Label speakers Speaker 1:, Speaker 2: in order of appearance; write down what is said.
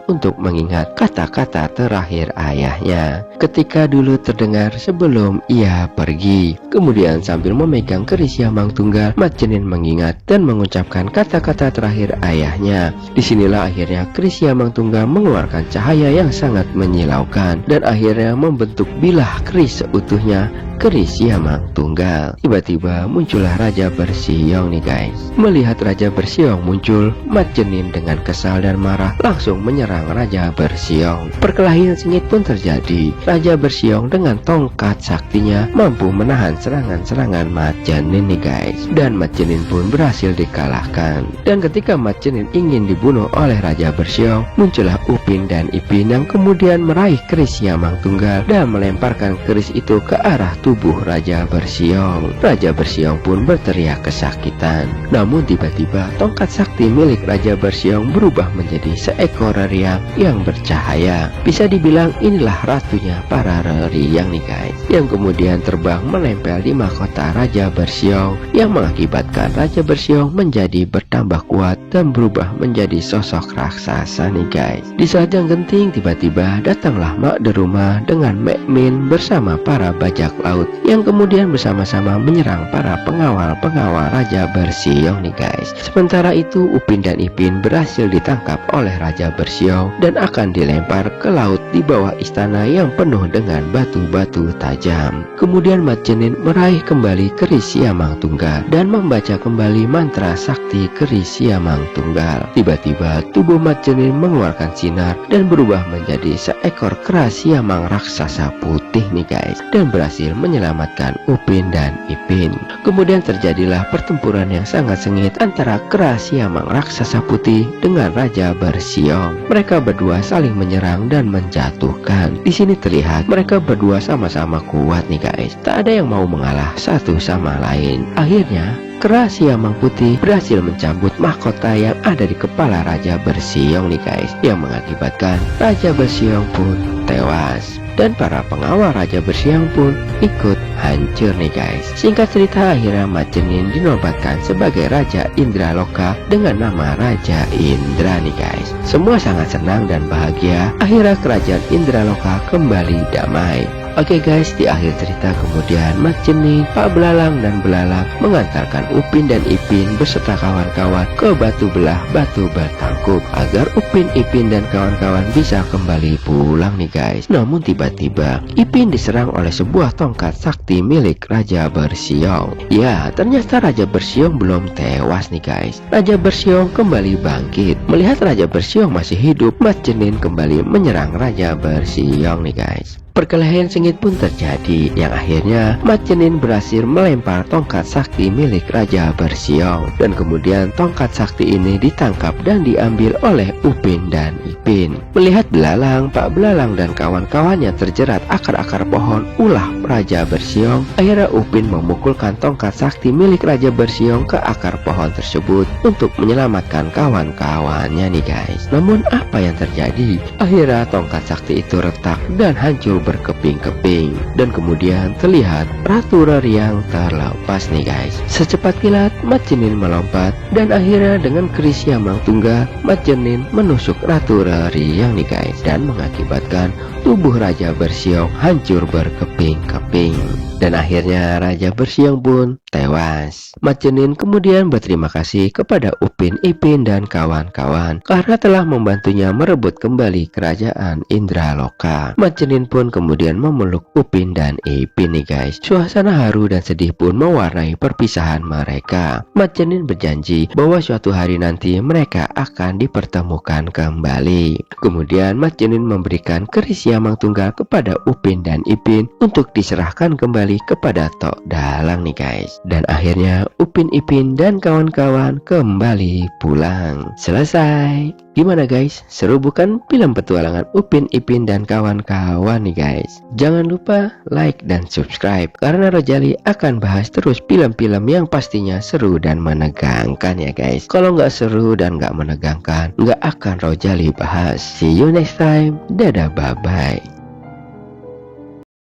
Speaker 1: untuk mengingat kata-kata terakhir ayahnya ketika dulu terdengar sebelum ia pergi. Kemudian sambil memegang keris Siamang Tunggal, Mat Jenin mengingat dan mengucapkan kata-kata terakhir ayahnya. Disinilah akhirnya keris Siamang Tunggal mengeluarkan cahaya yang sangat menyilaukan dan akhirnya membentuk bilah keris seutuhnya, keris Siamang Tunggal. Tiba-tiba muncullah Raja Bersiong nih guys. Melihat Raja Bersiong muncul, Mat Jenin dengan kesal dan marah langsung menyerang Raja Bersiong. Perkelahian sengit pun terjadi. Raja Bersiong dengan tongkat saktinya mampu menahan serangan-serangan Mat Jenin nih guys, dan Mat Jenin pun berhasil dikalahkan. Dan ketika Mat Jenin ingin dibunuh oleh Raja Bersiong, muncullah Upin dan Ipin yang kemudian meraih keris Siamang Tunggal dan melemparkan keris itu ke arah tubuh Raja Bersiong. Raja Bersiong pun berteriak kesakitan. Namun tiba-tiba tongkat sakti milik Raja Bersiong berubah menjadi seekor reriang yang bercahaya. Bisa dibilang inilah ratunya para reriang nih guys, yang kemudian terbang menempel di mahkota Raja Bersiong, yang mengakibatkan Raja Bersiong menjadi bertambah kuat dan berubah menjadi sosok raksasa nih guys. Di saat yang genting tiba-tiba datanglah Mak Deruma dengan Mek Min bersama para bajak laut yang kemudian bersama-sama menyerang para pengawal-pengawal Raja Bersiong nih guys. Sementara itu Upin dan Ipin berhasil ditangkap oleh Raja Bersiong dan akan dilempar ke laut di bawah istana yang penuh dengan batu-batu tajam. Kemudian Mat Jenin meraih kembali keris Siamang Tunggal dan membaca kembali mantra sakti keris Siamang Tunggal. Tiba-tiba tubuh Mat Jenin mengeluarkan sinar dan berubah menjadi seekor kera siamang raksasa putih nih guys, dan berhasil menyelamatkan Upin dan Ipin. Kemudian terjadilah pertempuran yang sangat sengit antara kera siamang raksasa putih dengan Raja Bersiong. Mereka berdua saling menyerang dan menjatuhkan. Di sini terlihat mereka berdua sama-sama kuat nih guys. Tak ada yang mau mengalah satu sama lain. Akhirnya kera Siamang Putih berhasil mencabut mahkota yang ada di kepala Raja Bersiong nih guys, yang mengakibatkan Raja Bersiong pun tewas. Dan para pengawal Raja Bersiong pun ikut hancur nih guys. Singkat cerita akhirnya Mat Jenin dinobatkan sebagai Raja Indraloka dengan nama Raja Indra nih guys. Semua sangat senang dan bahagia. Akhirnya kerajaan Indraloka kembali damai. Oke guys, di akhir cerita kemudian Mat Jenin, Pak Belalang dan Belalang mengantarkan Upin dan Ipin beserta kawan-kawan ke Batu Belah Batu Bertangkup agar Upin, Ipin dan kawan-kawan bisa kembali pulang nih guys. Namun tiba-tiba Ipin diserang oleh sebuah tongkat sakti milik Raja Bersiong. Ya, ternyata Raja Bersiong belum tewas nih guys. Raja Bersiong kembali bangkit. Melihat Raja Bersiong masih hidup, Mat Jenin kembali menyerang Raja Bersiong nih guys. Perkelahian sengit pun terjadi, yang akhirnya Mat Jenin berhasil melempar tongkat sakti milik Raja Bersiong, dan kemudian tongkat sakti ini ditangkap dan diambil oleh Upin dan Ipin. Melihat Belalang, Pak Belalang dan kawan-kawannya terjerat akar-akar pohon ulah Raja Bersiong, akhirnya Upin memukulkan tongkat sakti milik Raja Bersiong ke akar pohon tersebut untuk menyelamatkan kawan-kawannya nih guys. Namun apa yang terjadi? Akhirnya tongkat sakti itu retak dan hancur berkeping-keping, dan kemudian terlihat Ratu Reriang terlepas nih guys. Secepat kilat Mat Jenin melompat dan akhirnya dengan keris Siamang Tunggal Mat Jenin menusuk Ratu Reriang nih guys, dan mengakibatkan tubuh Raja Bersiong hancur berkeping-keping. Dan akhirnya Raja Bersiong pun tewas. Mat Jenin kemudian berterima kasih kepada Upin, Ipin dan kawan-kawan karena telah membantunya merebut kembali kerajaan Indraloka. Mat Jenin pun kemudian memeluk Upin dan Ipin nih guys. Suasana haru dan sedih pun mewarnai perpisahan mereka. Mat Jenin berjanji bahwa suatu hari nanti mereka akan dipertemukan kembali. Kemudian Mat Jenin memberikan keris Siamang Tunggal kepada Upin dan Ipin untuk diserahkan kembali kepada Tok Dalang nih guys. Dan akhirnya Upin, Ipin dan kawan-kawan kembali pulang. Selesai. Gimana guys? Seru bukan film petualangan Upin, Ipin dan kawan-kawan nih guys? Jangan lupa like dan subscribe karena Rojali akan bahas terus film-film yang pastinya seru dan menegangkan ya guys. Kalau nggak seru dan nggak menegangkan, nggak akan Rojali bahas. See you next time. Dadah, bye-bye.